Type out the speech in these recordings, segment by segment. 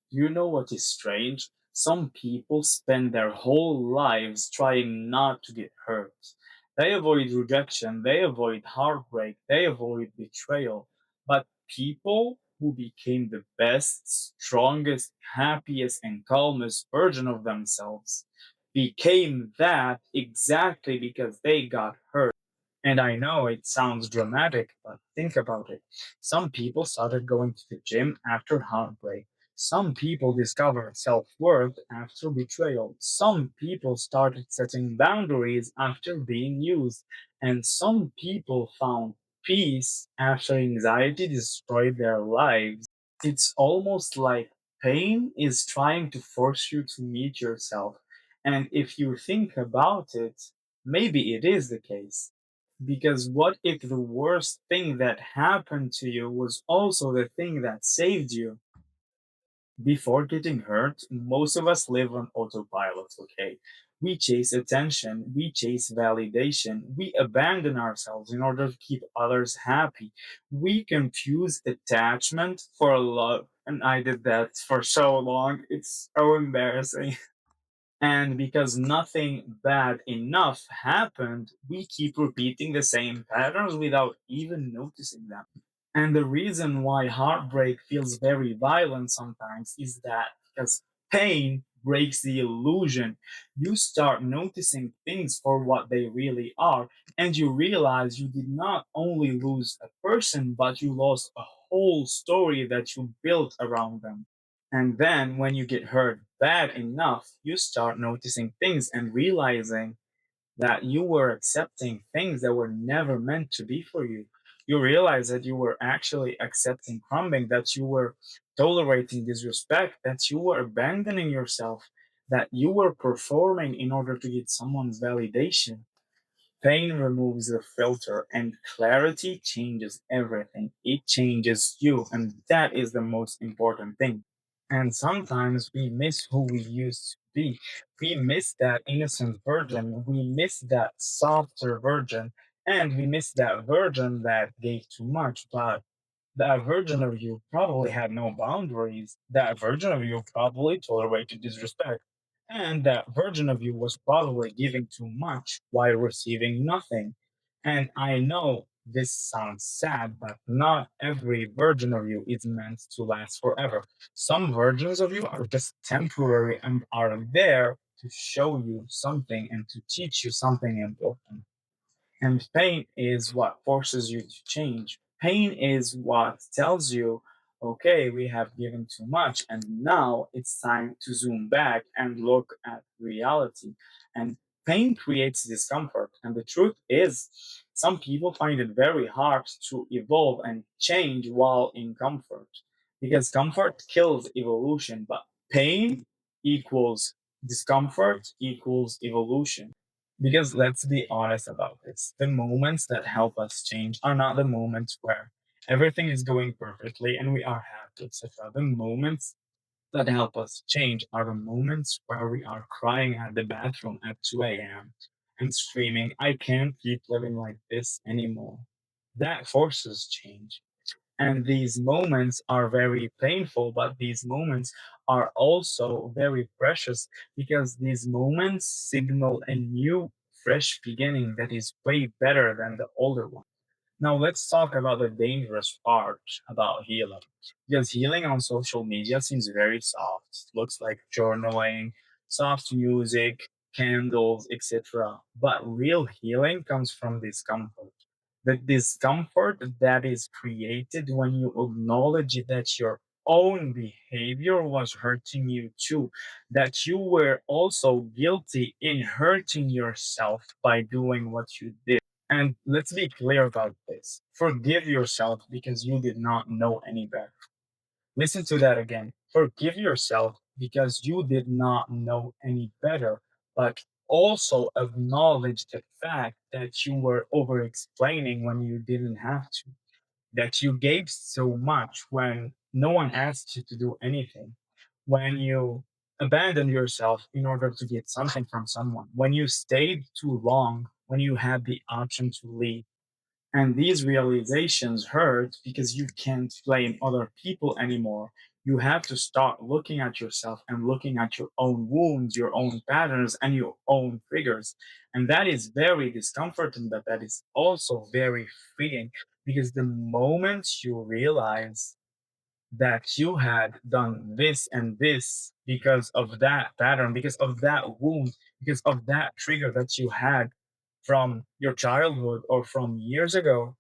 You know what is strange? Some people spend their whole lives trying not to get hurt. They avoid rejection, they avoid heartbreak, they avoid betrayal. But people who became the best, strongest, happiest, and calmest version of themselves became that exactly because they got hurt. And I know it sounds dramatic, but think about it. Some people started going to the gym after heartbreak. Some people discovered self worth after betrayal. Some people started setting boundaries after being used. And some people found peace after anxiety destroyed their lives. It's almost like pain is trying to force you to meet yourself. And if you think about it, maybe it is the case. Because what if the worst thing that happened to you was also the thing that saved you? Before getting hurt, most of us live on autopilot, okay? We chase attention, we chase validation, we abandon ourselves in order to keep others happy. We confuse attachment for love. And I did that for so long. It's so embarrassing. And because nothing bad enough happened, we keep repeating the same patterns without even noticing them. And the reason why heartbreak feels very violent sometimes is that because pain breaks the illusion. You start noticing things for what they really are, and you realize you did not only lose a person, but you lost a whole story that you built around them. And then when you get hurt bad enough, you start noticing things and realizing that you were accepting things that were never meant to be for you. You realize that you were actually accepting crumbing, that you were tolerating disrespect, that you were abandoning yourself, that you were performing in order to get someone's validation. Pain removes the filter and clarity changes everything. It changes you, and that is the most important thing. And sometimes we miss who we used to be. We miss that innocent virgin. We miss that softer virgin. And we miss that virgin that gave too much. But that version of you probably had no boundaries. That version of you probably tolerated disrespect. And that version of you was probably giving too much while receiving nothing. And I know this sounds sad, but not every version of you is meant to last forever. Some versions of you are just temporary and are there to show you something and to teach you something important. And pain is what forces you to change. Pain is what tells you, okay, we have given too much, and now it's time to zoom back and look at reality. And pain creates discomfort. And the truth is, some people find it very hard to evolve and change while in comfort. Because comfort kills evolution, but pain equals discomfort equals evolution. Because let's be honest about this, the moments that help us change are not the moments where everything is going perfectly and we are happy, etc. The moments that help us change are the moments where we are crying at the bathroom at 2 a.m. and screaming, I can't keep living like this anymore. That forces change. And these moments are very painful, but these moments are also very precious because these moments signal a new, fresh beginning that is way better than the older one. Now, let's talk about the dangerous part about healing. Because healing on social media seems very soft. It looks like journaling, soft music, candles, etc. But real healing comes from discomfort. The discomfort that is created when you acknowledge that your own behavior was hurting you too, that you were also guilty in hurting yourself by doing what you did. And let's be clear about this. Forgive yourself because you did not know any better. Listen to that again. Forgive yourself because you did not know any better, but also acknowledge the fact that you were over explaining when you didn't have to, that you gave so much when no one asked you to do anything, when you abandoned yourself in order to get something from someone, when you stayed too long, when you had the option to leave. And these realizations hurt because you can't blame other people anymore. You have to start looking at yourself and looking at your own wounds, your own patterns, and your own triggers. And that is very discomforting, but that is also very freeing, because the moment you realize that you had done this and this because of that pattern, because of that wound, because of that trigger that you had from your childhood or from years ago,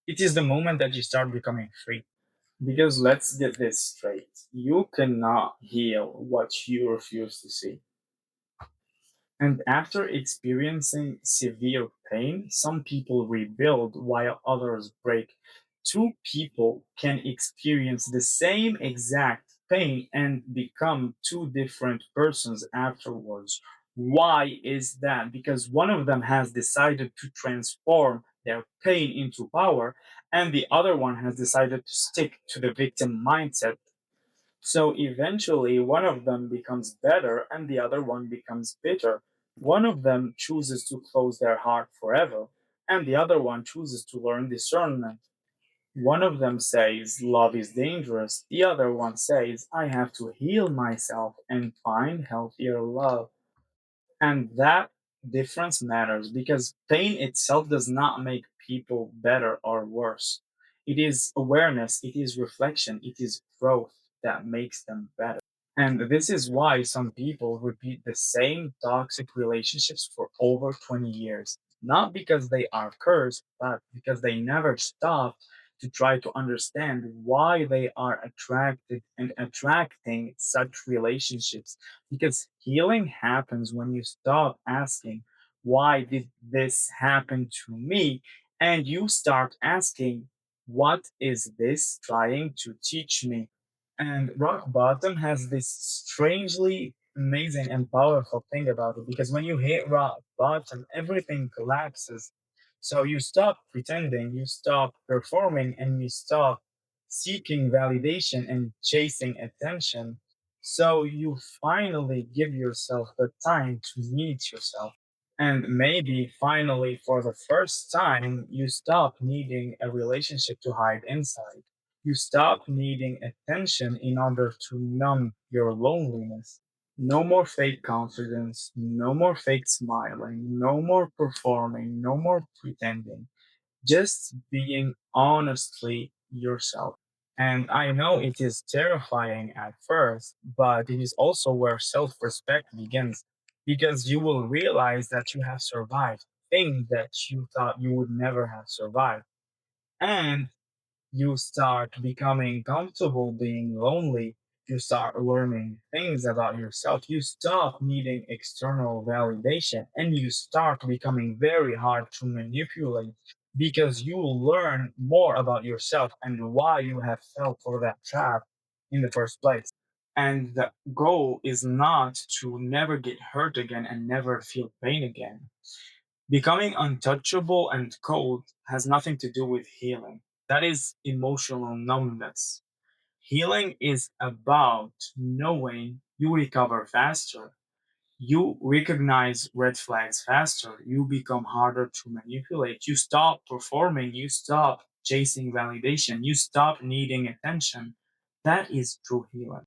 it is the moment that you start becoming free. Because let's get this straight, you cannot heal what you refuse to see. And after experiencing severe pain, some people rebuild while others break. Two people can experience the same exact pain and become two different persons afterwards. Why is that? Because one of them has decided to transform their pain into power, and the other one has decided to stick to the victim mindset. So eventually, one of them becomes better and the other one becomes bitter. One of them chooses to close their heart forever, and the other one chooses to learn discernment. One of them says love is dangerous, the other one says I have to heal myself and find healthier love. And that difference matters because pain itself does not make people better or worse. It is awareness, it is reflection, it is growth that makes them better. And this is why some people repeat the same toxic relationships for over 20 years. Not because they are cursed, but because they never stop to try to understand why they are attracted and attracting such relationships. Because healing happens when you stop asking, why did this happen to me? And you start asking, what is this trying to teach me? And rock bottom has this strangely amazing and powerful thing about it because when you hit rock bottom, everything collapses. So you stop pretending, you stop performing, and you stop seeking validation and chasing attention. So you finally give yourself the time to meet yourself. And maybe finally, for the first time, you stop needing a relationship to hide inside. You stop needing attention in order to numb your loneliness. No more fake confidence, no more fake smiling, no more performing, no more pretending. Just being honestly yourself. And I know it is terrifying at first, but it is also where self respect begins because you will realize that you have survived things that you thought you would never have survived. And you start becoming comfortable being lonely. You start learning things about yourself. You stop needing external validation and you start becoming very hard to manipulate because you learn more about yourself and why you have fell for that trap in the first place. And the goal is not to never get hurt again and never feel pain again. Becoming untouchable and cold has nothing to do with healing. That is emotional numbness. Healing is about knowing you recover faster. You recognize red flags faster. You become harder to manipulate. You stop performing. You stop chasing validation. You stop needing attention. That is true healing.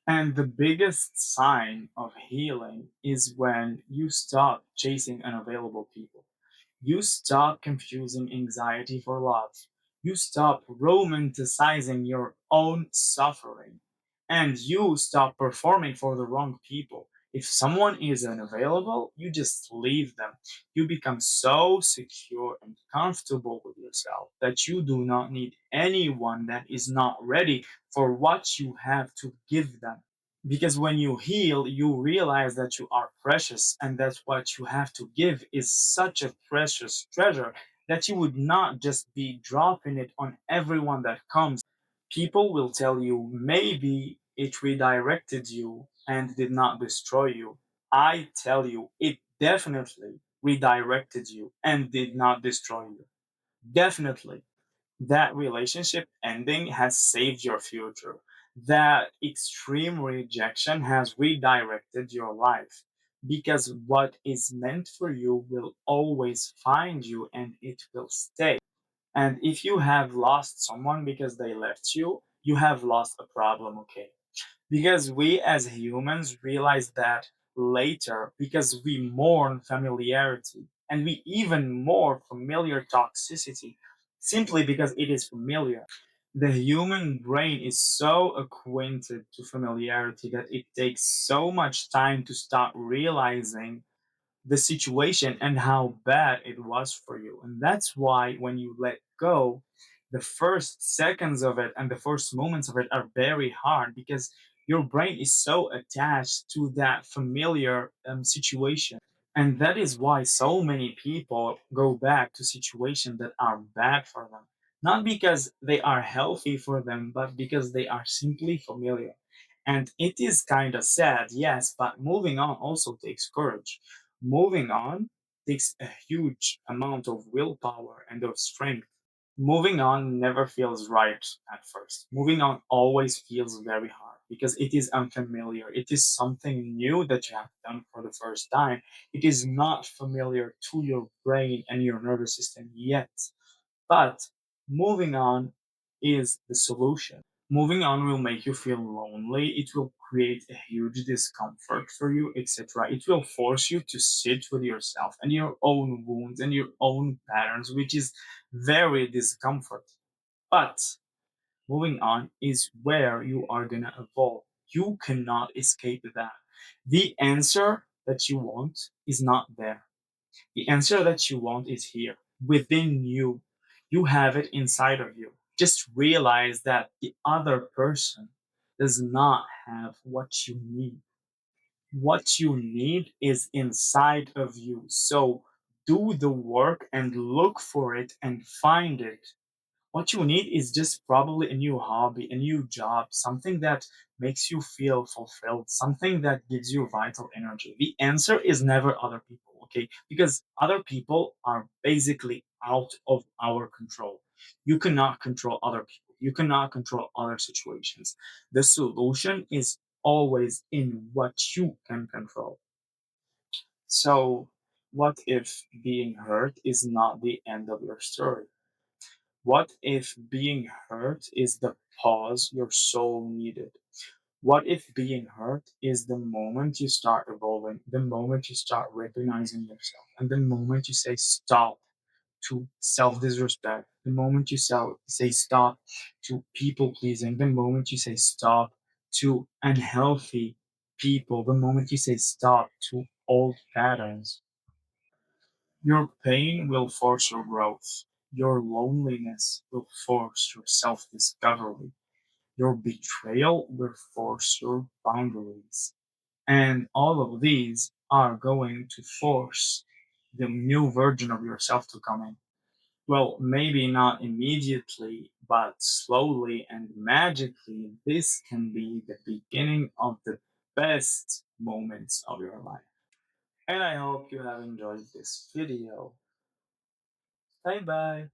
And the biggest sign of healing is when you stop chasing unavailable people. You stop confusing anxiety for love. You stop romanticizing your own suffering. And you stop performing for the wrong people. If someone is unavailable, you just leave them. You become so secure and comfortable with yourself that you do not need anyone that is not ready for what you have to give them. Because when you heal, you realize that you are precious and that what you have to give is such a precious treasure that you would not just be dropping it on everyone that comes. People will tell you maybe it redirected you and did not destroy you. I tell you, it definitely redirected you and did not destroy you. Definitely that relationship ending has saved your future. That extreme rejection has redirected your life. Because what is meant for you will always find you and it will stay. And if you have lost someone because they left you, you have lost a problem, okay? Because we as humans realize that later because we mourn familiarity and we even more familiar toxicity simply because it is familiar. The human brain is so acquainted to familiarity that it takes so much time to start realizing the situation and how bad it was for you. And that's why when you let go, the first seconds of it and the first moments of it are very hard because your brain is so attached to that familiar situation. And that is why so many people go back to situations that are bad for them. Not because they are healthy for them, but because they are simply familiar. And it is kind of sad, yes, but moving on also takes courage. Moving on takes a huge amount of willpower and of strength. Moving on never feels right at first. Moving on always feels very hard because it is unfamiliar. It is something new that you have done for the first time. It is not familiar to your brain and your nervous system yet. But moving on is the solution. Moving on will make you feel lonely. It will create a huge discomfort for you, etc. It will force you to sit with yourself and your own wounds and your own patterns, which is very discomfort. But moving on is where you are gonna evolve. You cannot escape that. The answer that you want is not there. The answer that you want is here, within you. You have it inside of you. Just realize that the other person does not have what you need. What you need is inside of you. So do the work and look for it and find it. What you need is just probably a new hobby, a new job, something that makes you feel fulfilled, something that gives you vital energy. The answer is never other people, okay? Because other people are basically out of our control. You cannot control other people, you cannot control other situations. The solution is always in what you can control. So, what if being hurt is not the end of your story? What if being hurt is the pause your soul needed? What if being hurt is the moment you start evolving, the moment you start recognizing yourself, and the moment you say stop to self disrespect, the moment you say stop to people pleasing, the moment you say stop to unhealthy people, the moment you say stop to old patterns? Your pain will force your growth. Your loneliness will force your self discovery. Your betrayal will force your boundaries. And all of these are going to force the new version of yourself to come in. Well, maybe not immediately, but slowly and magically, this can be the beginning of the best moments of your life. And I hope you have enjoyed this video. Bye bye.